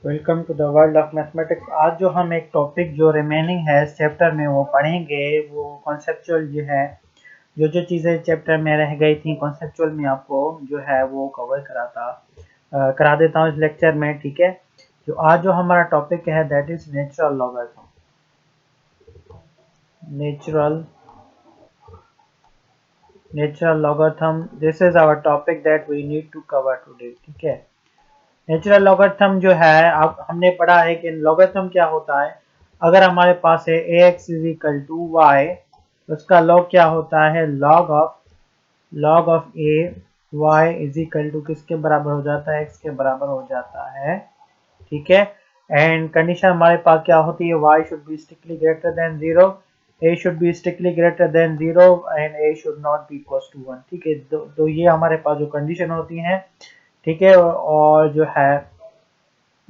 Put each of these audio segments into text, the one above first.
Welcome to the world of mathematics. आज जो हम एक टॉपिक जो रिमेनिंग है इस चैप्टर में वो पढ़ेंगे, वो कॉन्सेप्चुअल जो है, जो चीज़ें चैप्टर में रह गई थी कॉन्सेप्चुअल में आपको जो है वो कवर करा देता हूँ इस लेक्चर में। ठीक है, जो आज जो हमारा टॉपिक है that is natural logarithm. Natural natural logarithm, this is our topic that we need to cover today. ठीक है, नेचुरल लॉगरिथम जो है आप हमने पढ़ा है कि लॉगरिथम क्या होता है। अगर हमारे पास है ax is equal to Y, तो उसका लॉग क्या होता है, log of A Y is equal to किसके बराबर हो जाता है, x के बराबर हो जाता है। ठीक है, एंड कंडीशन हमारे पास क्या होती है, y should be strictly greater than 0, a should be strictly greater than 0 and a should not be equal to 1। ठीक है, तो ये हमारे पास जो कंडीशन होती हैं। ठीक है, और जो है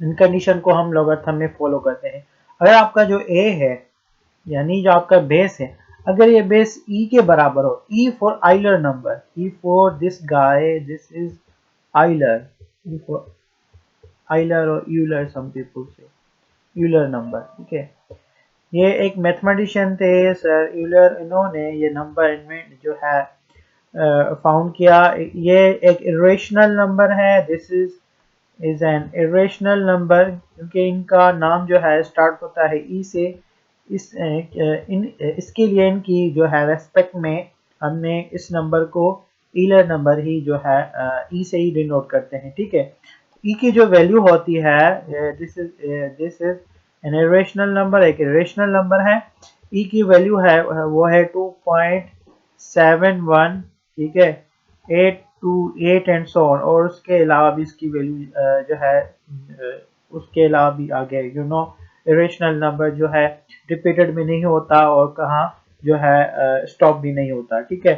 इन कंडीशन को हम लॉगरिथम में फॉलो करते हैं। अगर आपका जो a है यानी जो आपका बेस है, अगर ये बेस e के बराबर हो, e for Euler number, e for this guy, this is Euler, e for Euler और यूलर, सम पीपल से यूलर नंबर। ठीक है, ये एक मैथमेटिशियन थे सर यूलर, इन्होंने ये नंबर इन्वेंट जो है फाउंड किया। ये एक इरेशनल नंबर है, this is an irrational number, क्योंकि इनका नाम जो है स्टार्ट होता है ई से। इसके लिए इनकी जो है रेस्पेक्ट में हमने इस नंबर को ईलर नंबर ही जो है ई से ही डिनोट करते हैं। ठीक है, ई की जो वैल्यू होती है, this is an irrational number, एक इरेशनल नंबर है। ई की वैल्यू है वो है 2.71। ठीक है, 8 एंड सो ऑन, और उसके अलावा भी इसकी वैल्यू जो है उसके अलावा भी आगे इरेशनल नंबर जो है रिपीटेड भी नहीं होता और कहाँ जो है स्टॉप भी नहीं होता। ठीक है,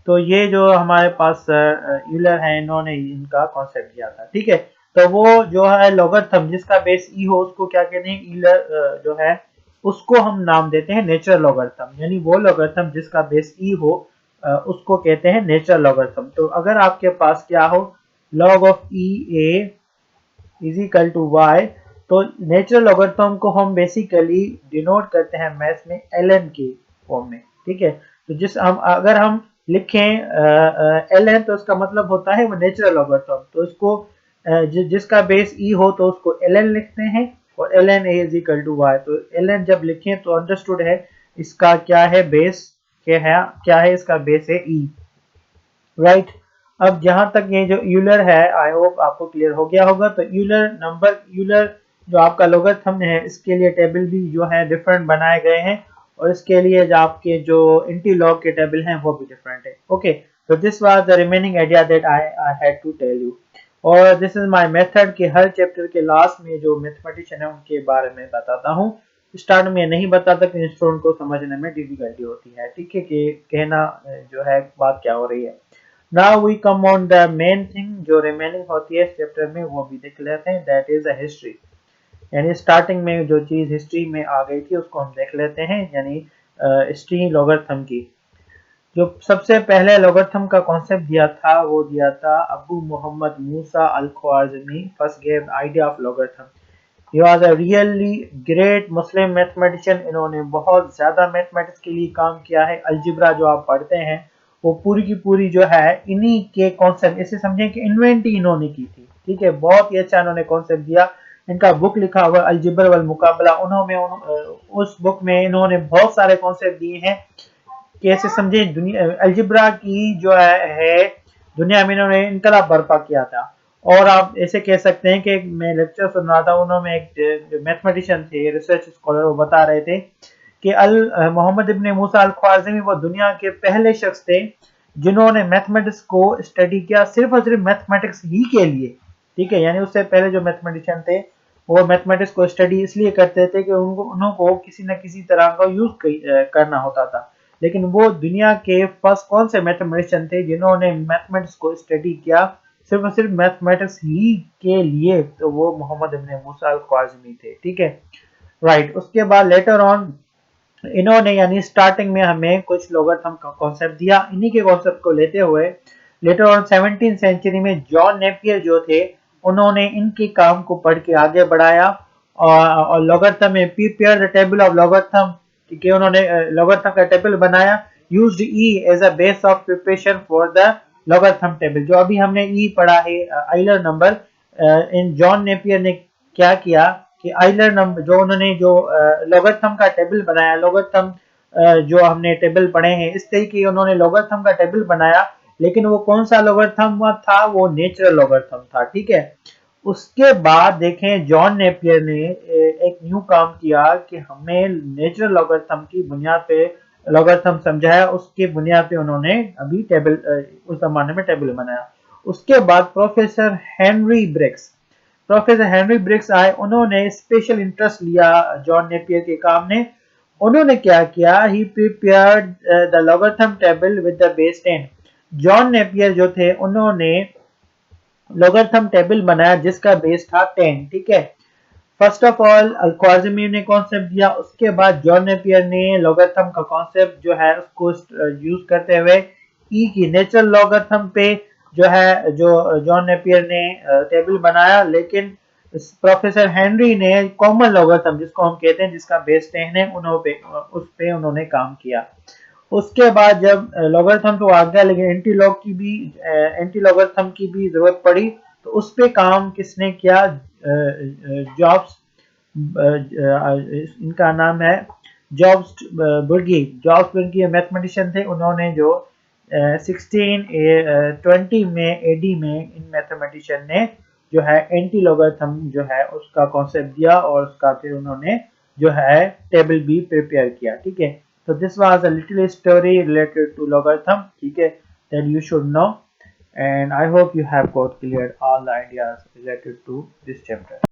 तो ये जो हमारे पास यूलर है, इन्होंने इनका कॉन्सेप्ट दिया था। ठीक है, तो वो जो है लॉगरिथम जिसका बेस ई हो उसको क्या कहते हैं, ईलर जो है उसको हम नाम देते हैं नेचुरल लॉगरिथम, यानी वो लॉगरिथम जिसका बेस ई हो उसको कहते हैं नेचुरल लॉगरिथम। तो अगर आपके पास क्या हो, log of E A is equal to Y, तो नेचुरल लॉगरिथम को हम बेसिकली डिनोट करते हैं मैथ्स में ln के फॉर्म में। ठीक है, तो अगर हम लिखें ln, तो उसका मतलब होता है वो नेचुरल लॉगरिथम। तो इसको जिसका बेस e हो तो उसको ln लिखते हैं, और ln a is equal to Y. तो ln जब लिखें तो अंडरस्टूड है इसका क्या है, बेस क्या है इसका बेस है e, राइट। अब जहां तक ये जो यूलर है, आई होप आपको क्लियर हो गया होगा। तो यूलर जो आपका लॉगरिथम है, इसके लिए टेबल भी जो है डिफरेंट बनाए गए हैं, और इसके लिए जो आपके जो इंटीलॉग के टेबल हैं वो भी डिफरेंट है। ओके, तो this was the remaining idea that I had to tell you, और दिस इज माय मेथड कि हर चैप्टर के लास्ट में जो मैथमेटिशियन है उनके बारे में बताता हूँ। स्टार्ट में नहीं बताता कि स्टूडेंट को समझने में डिफिकल्टी होती है। ठीक है, कि कहना जो है बात क्या हो रही है। Now we come on the main thing जो रिमेनिंग होती है इस चैप्टर में, वो भी देख लेते हैं, दैट इज द हिस्ट्री। यानी स्टार्टिंग में जो चीज हिस्ट्री में आ गई थी उसको हम देख लेते हैं, यानी हिस्ट्री लॉगरिथम की। जो सबसे पहले लॉगरिथम का कॉन्सेप्ट दिया था वो दिया था Abu Muhammad Musa al Khwarizmi, first gave idea of logarithm. He was a really great Muslim mathematician. इन्होंने बहुत ज्यादा मैथमेटिक्स के लिए काम किया है। अलजिब्रा जो आप पढ़ते हैं वो पूरी की पूरी जो है इन्हीं के कॉन्सेप्ट, इसे समझें कि इन्वेंट ही इन्होंने की थी। ठीक है, बहुत ही अच्छा इन्होंने कॉन्सेप्ट दिया। इनका बुक लिखा हुआ अलजिब्र वल मुकाबला, उस बुक में इन्होंने बहुत सारे कॉन्सेप्ट दिए हैं कि ऐसे समझे दुनिया अलजिब्रा की जो है दुनिया में इन्होंने इनकलाब बर्पा किया था। और आप ऐसे कह सकते हैं कि मैं लेक्चर सुन रहा था, उन्होंने एक मैथमेटिशियन थे, रिसर्च स्कॉलर, वो बता रहे थे कि अल मोहम्मद इब्ने मूसा अल ख्वारिज़मी वो दुनिया के पहले शख्स थे जिन्होंने मैथमेटिक्स को स्टडी किया, सिर्फ और सिर्फ मैथमेटिक्स ही के लिए। ठीक है, यानी उससे पहले जो मैथमेटिशियन थे वो मैथमेटिक्स को स्टडी इसलिए करते थे कि उनको किसी न किसी तरह का यूज करना होता था। लेकिन वो दुनिया के फर्स्ट कौन से मैथमेटिशियन थे जिन्होंने मैथमेटिक्स को स्टडी किया सिर्फ और सिर्फ मैथमेटिक्स ही के लिए, तो वो मोहम्मद इब्ने मूसा अल ख्वारिज़मी थे। ठीक है, राइट। उसके बाद लेटर ऑन इन्होंने यानी स्टार्टिंग में हमें कुछ लॉगरिथम का कॉन्सेप्ट दिया। इन्हीं के कॉन्सेप्ट को लेते हुए लेटर ऑन 17th सेंचुरी में जॉन नेपियर जो थे उन्होंने इनके काम को पढ़ के आगे बढ़ाया और लॉगरिथम में prepare the table of logarithm, ठीक है, उन्होंने लॉगरिथम का टेबल बनाया, used E as a base of preparation for the logarithm table. जो अभी हमने ई पढ़ा है आइलर नंबर, इन जॉन नेपियर ने क्या किया कि आइलर नंबर जो उन्होंने जो लॉगरिथम का टेबल बनाया, लॉगरिथम जो हमने टेबल पढ़े हैं इस तरीके उन्होंने लॉगरिथम का टेबल बनाया, लेकिन वो कौन सा लॉगरिथम था, वो नेचुरल लॉगरिथम था, ठीक है। उसके बाद देखें जॉन नेपियर ने एक न्यू काम किया कि हमें नेचुरल लॉगरिथम की बुनियाद पे लॉगरिथम समझाया, उसके बुनियाद पे उन्होंने अभी टेबल उस जमाने में टेबल बनाया। उसके बाद प्रोफेसर हेनरी ब्रिक्स आए, उन्होंने स्पेशल इंटरेस्ट लिया जॉन नेपियर के काम ने। उन्होंने क्या किया, he prepared the logarithm table with the base 10। John Napier जो थे उन्होंने लॉगरिथम टेबल बनाया जिसका बेस था 10, ठीक है। फर्स्ट ऑफ ऑल ख्वारिज़मी ने कॉन्सेप्ट दिया, उसके बाद जॉन नेपियर ने लॉगरिथम का कॉन्सेप्ट जो है उसको यूज करते हुए ई की नेचुरल लॉगरिथम पे जो है जो जॉन नेपियर ने टेबल बनाया, लेकिन प्रोफेसर हेनरी ने कॉमन लॉगरिथम जिसको हम कहते हैं जिसका बेस 10 है उस पे उन्होंने काम किया। उसके बाद जब लॉगरिथम तो आ गया, लेकिन एंटी लॉगरिथम की भी जरूरत पड़ी, तो उस पे काम किसने किया, जॉब्स, इनका नाम है जॉब्स बर्गी मैथमेटिशियन थे। उन्होंने जो 1620 में एडी में इन मैथमेटिशियन ने जो है एंटी लॉगरिथम जो है उसका कॉन्सेप्ट दिया और उसका फिर उन्होंने जो है टेबल भी प्रिपेयर किया, ठीक है। So this was a little story related to logarithm, ठीक है, that you should know, and I hope you have got cleared all the ideas related to this chapter.